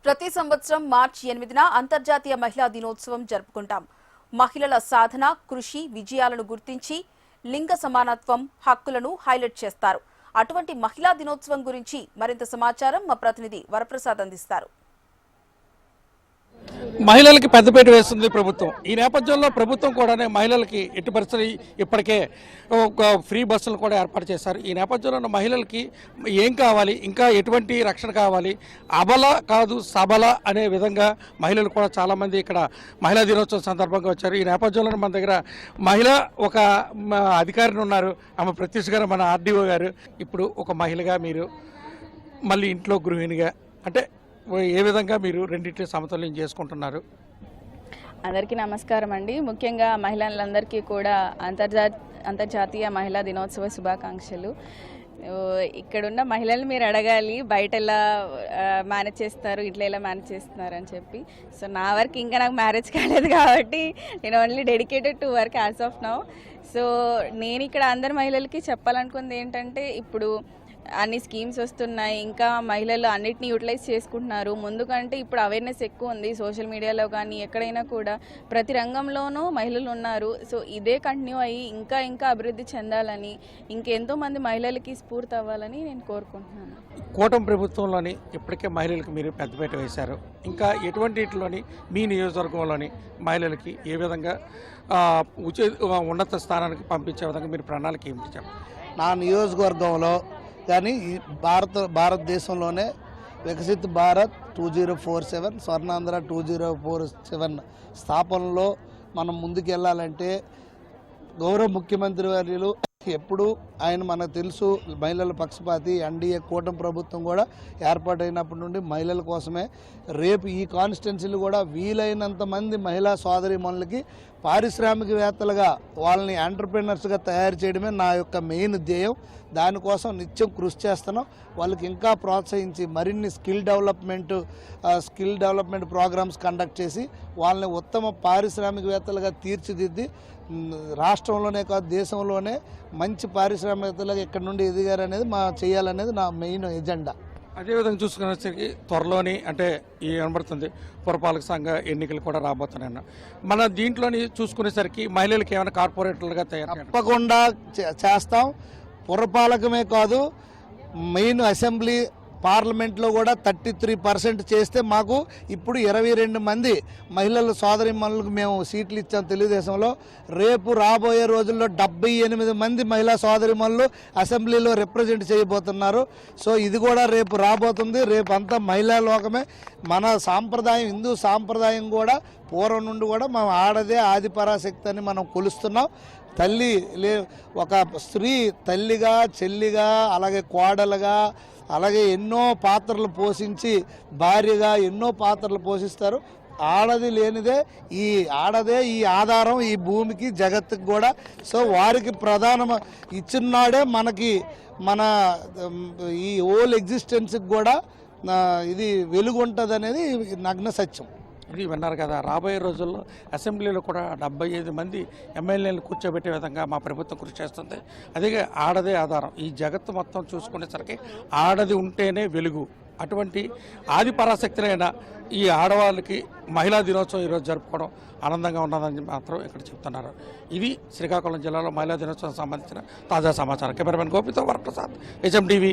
ప్రతి సంవత్సరం మార్చి 8న అంతర్జాతీయ మహిళా దినోత్సవం జరుపుకుంటాం. మహిళల సాధన, కృషి, విజయాలను గుర్తించి లింగ సమానత్వం, హక్కులను హైలైట్ చేస్తారు. అటువంటి మహిళా దినోత్సవం గురించి మరింత సమాచారం మా ప్రతినిధి వరప్రసాద్ అందిస్తారు. మహిళలకి పెద్దపీట వేస్తుంది ప్రభుత్వం. ఈ నేపథ్యంలో ప్రభుత్వం కూడా మహిళలకి ఎట్టి పరిస్థితి ఇప్పటికే ఒక ఫ్రీ బస్సులు కూడా ఏర్పాటు చేశారు. ఈ నేపథ్యంలో మహిళలకి ఏం కావాలి, ఇంకా ఎటువంటి రక్షణ కావాలి, అబల కాదు సబల అనే విధంగా మహిళలు కూడా చాలామంది ఇక్కడ మహిళా దినోత్సవం సందర్భంగా వచ్చారు. ఈ నేపథ్యంలో మన దగ్గర మహిళ ఒక అధికారిని ఉన్నారు, ఆమె ప్రత్యూష్ గారు, మన ఆర్డీఓ గారు. ఇప్పుడు ఒక మహిళగా మీరు మళ్ళీ ఇంట్లో గృహిణిగా అంటే ఏ విధంగా మీరు రెండింటిని సమతుల్యం చేసుకుంటున్నారు? అందరికీ నమస్కారం అండి. ముఖ్యంగా మహిళలందరికీ కూడా అంతర్జాతీయ మహిళా దినోత్సవ శుభాకాంక్షలు. ఇక్కడున్న మహిళలు మీరు అడగాలి, బయట ఎలా మేనేజ్ చేస్తారు, ఇట్లా ఎలా మేనేజ్ చేస్తున్నారు అని చెప్పి. సో నా వర్క్ ఇంకా నాకు మ్యారేజ్ కాలేదు కాబట్టి నేను only dedicated to work as of now. So నేను ఇక్కడ అందరి మహిళలకి చెప్పాలనుకుంది ఏంటంటే, ఇప్పుడు అన్ని స్కీమ్స్ వస్తున్నాయి, ఇంకా మహిళలు అన్నిటినీ యూటిలైజ్ చేసుకుంటున్నారు. ముందు కంటే ఇప్పుడు అవేర్నెస్ ఎక్కువ ఉంది, సోషల్ మీడియాలో కానీ ఎక్కడైనా కూడా ప్రతి రంగంలోనూ మహిళలు ఉన్నారు. సో ఇదే కంటిన్యూ అయ్యి ఇంకా ఇంకా అభివృద్ధి చెందాలని, ఇంకెంతో మంది మహిళలకి స్ఫూర్తి అవ్వాలని నేను కోరుకుంటున్నాను. కూటమి ప్రభుత్వంలోని ఇప్పటికే మహిళలకు మీరు పెద్దపీట వేశారు. ఇంకా ఎటువంటి వీటిలోని మీ నియోజకవర్గంలోని మహిళలకి ఏ విధంగా ఉన్నత స్థానానికి పంపించే విధంగా మీరు ప్రణాళిక ఏమిటి చెప్పండి? నా నియోజకవర్గంలో కానీ భారతదేశంలోనే వికసిత్ భారత్ 2047 స్వర్ణాంధ్ర 2047 స్థాపనలో మనం ముందుకు వెళ్ళాలంటే గౌరవ ముఖ్యమంత్రి వర్యులు ఎప్పుడు ఆయన మనకు తెలుసు మహిళల పక్షపాతి. ఎన్డీఏ కూటమి ప్రభుత్వం కూడా ఏర్పాటైనప్పటి నుండి మహిళల కోసమే. రేపు ఈ కాన్స్టిట్యున్సీలు కూడా వీలైనంత మంది మహిళా సోదరీమణులకి పారిశ్రామికవేత్తలుగా, వాళ్ళని ఎంటర్ప్రెనర్స్గా తయారు చేయడమే నా యొక్క మెయిన్ ధ్యేయం. దానికోసం నిత్యం కృషి చేస్తున్నాం. వాళ్ళకి ఇంకా ప్రోత్సహించి మరిన్ని స్కిల్ డెవలప్మెంట్ ప్రోగ్రామ్స్ కండక్ట్ చేసి వాళ్ళని ఉత్తమ పారిశ్రామికవేత్తలుగా తీర్చిదిద్ది రాష్ట్రంలోనే కాదు దేశంలోనే మంచి పారిశ్రామికవేత్తలుగా ఇక్కడ నుండి ఎదిగారనేది చేయాలనేది నా మెయిన్ ఎజెండా. అదేవిధంగా చూసుకునేసరికి త్వరలోని అంటే ఈ కనబడుతుంది పురపాలక సంఘ ఎన్నికలు కూడా రాబోతున్నాయి. మన దీంట్లోని చూసుకునేసరికి మహిళలకు ఏమైనా కార్పొరేటర్లుగా తప్పకుండా చేస్తాం. పురపాలకమే కాదు, మెయిన్ అసెంబ్లీ పార్లమెంట్లో కూడా 33% చేస్తే మాకు ఇప్పుడు 22 మంది మహిళల సోదరిమణులకు మేము సీట్లు ఇచ్చాం తెలుగుదేశంలో. రేపు రాబోయే రోజుల్లో 78 మంది మహిళా సోదరిమణులు అసెంబ్లీలో రిప్రజెంట్ చేయబోతున్నారు. సో ఇది కూడా రేపు రాబోతుంది. రేపు అంతా మహిళా లోకమే. మన సాంప్రదాయం, హిందూ సాంప్రదాయం కూడా పూర్వం నుండి కూడా మనం ఆడదే ఆదిపరాశక్తి అని మనం కొలుస్తున్నాం. ఒక స్త్రీ తల్లిగా, చెల్లిగా, అలాగే కోడలుగా, అలాగే ఎన్నో పాత్రలు పోషించి భార్యగా ఎన్నో పాత్రలు పోషిస్తారు. ఆడదే ఈ ఆధారం ఈ భూమికి, జగత్తుకి కూడా. సో వారికి ప్రధాన ఇచ్చినాడే మనకి మన ఈ హోల్ ఎగ్జిస్టెన్స్కి కూడా ఇది వెలుగు ఉంటుంది అనేది నగ్న సత్యం. ఇది విన్నారు కదా. రాబోయే రోజుల్లో అసెంబ్లీలో కూడా 75 మంది ఎమ్మెల్యేలు కూర్చోబెట్టే విధంగా మా ప్రభుత్వం కృషి చేస్తుంది. అదే ఆడదే ఆధారం. ఈ జగత్తు మొత్తం చూసుకునేసరికి ఆడది ఉంటేనే వెలుగు. అటువంటి ఆది పరాశక్తులైన ఈ ఆడవాళ్ళకి మహిళా దినోత్సవం ఈరోజు జరుపుకోవడం ఆనందంగా ఉన్నదని మాత్రం ఇక్కడ చెప్తున్నారు. ఇది శ్రీకాకుళం జిల్లాలో మహిళా దినోత్సవం సంబంధించిన తాజా సమాచారం. కెమెరామెన్ గోపితో వరప్రసాద్, HMTV.